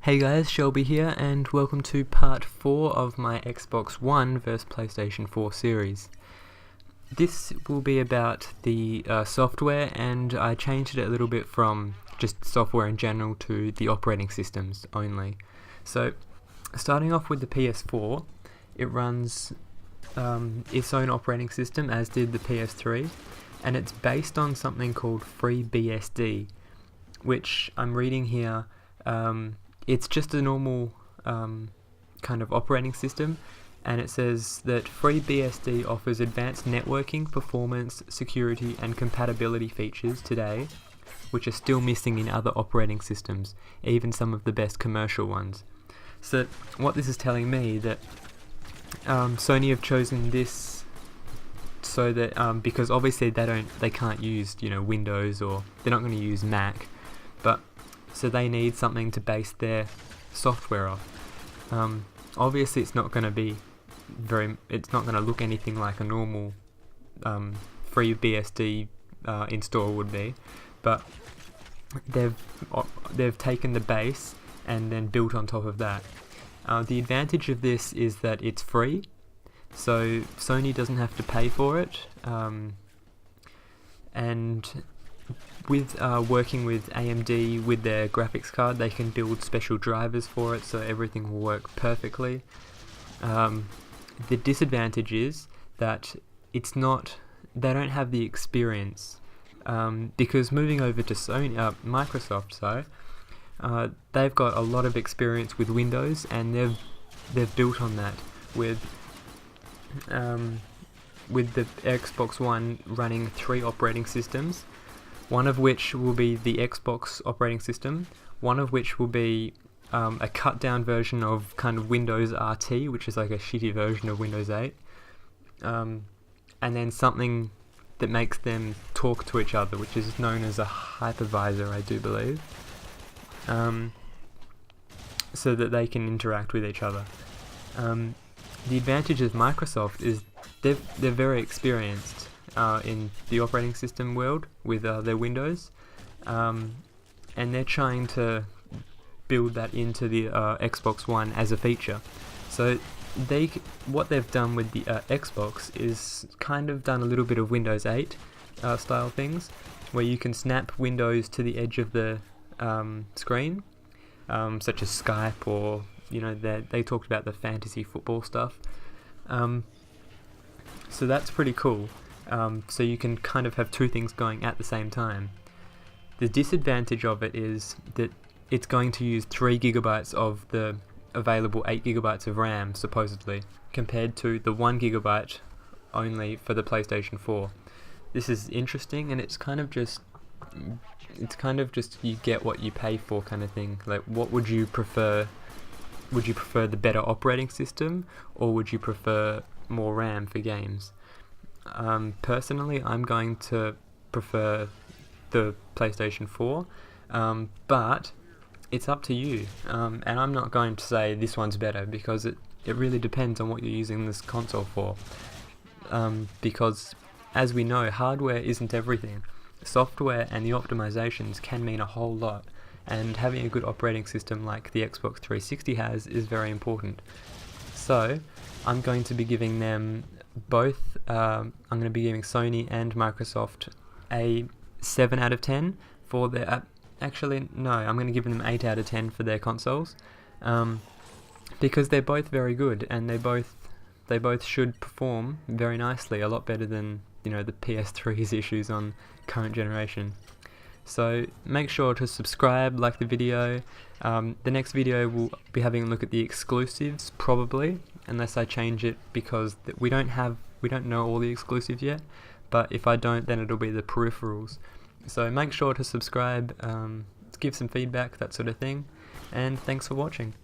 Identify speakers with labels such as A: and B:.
A: Hey guys, Shelby here, and welcome to part 4 of my Xbox One vs PlayStation 4 series. This will be about the software, and I changed it a little bit from just software in general to the operating systems only. So, starting off with the PS4, it runs its own operating system, as did the PS3, and it's based on something called FreeBSD, which I'm reading here. It's just a normal kind of operating system, and it says that FreeBSD offers advanced networking, performance, security and compatibility features today, which are still missing in other operating systems, even some of the best commercial ones. So what this is telling me that Sony have chosen this so that because obviously they can't use Windows, or they're not going to use Mac, but so they need something to base their software off. Obviously, it's not going to look anything like a normal FreeBSD install would be, but they've taken the base and then built on top of that. The advantage of this is that it's free, so Sony doesn't have to pay for it, and with working with AMD with their graphics card, they can build special drivers for it, so everything will work perfectly. The disadvantage is that they don't have the experience, because moving over to Microsoft, they've got a lot of experience with Windows, and they've built on that with the Xbox One running 3 operating systems. One of which will be the Xbox operating system, one of which will be a cut down version of kind of Windows RT, which is like a shitty version of Windows 8, and then something that makes them talk to each other, which is known as a hypervisor, I do believe, so that they can interact with each other. The advantage of Microsoft is they're very experienced in the operating system world with their Windows, and they're trying to build that into the Xbox One as a feature. So what they've done with the Xbox is kind of done a little bit of Windows 8 style things, where you can snap Windows to the edge of the screen, such as Skype, or they talked about the fantasy football stuff. So that's pretty cool. So you can kind of have two things going at the same time. The disadvantage of it is that it's going to use 3 gigabytes of the available 8 gigabytes of RAM, supposedly, compared to the 1 gigabyte only for the PlayStation 4. This is interesting, and it's kind of just you get what you pay for kind of thing. Like, what would you prefer? Would you prefer the better operating system, or would you prefer more RAM for games? Personally, I'm going to prefer the PlayStation 4, but it's up to you, and I'm not going to say this one's better, because it really depends on what you're using this console for, because as we know, hardware isn't everything. Software and the optimizations can mean a whole lot, and having a good operating system like the Xbox 360 has is very important. So I'm going to be giving them both, I'm going to be giving Sony and Microsoft a 7 out of 10 for their, actually no, I'm going to give them 8 out of 10 for their consoles, because they're both very good, and they both should perform very nicely, a lot better than the PS3's issues on current generation. So make sure to subscribe, like the video. The next video will be having a look at the exclusives, probably, unless I change it, because we don't know all the exclusives yet, but if I don't, then it'll be the peripherals. So make sure to subscribe, give some feedback, that sort of thing, and thanks for watching.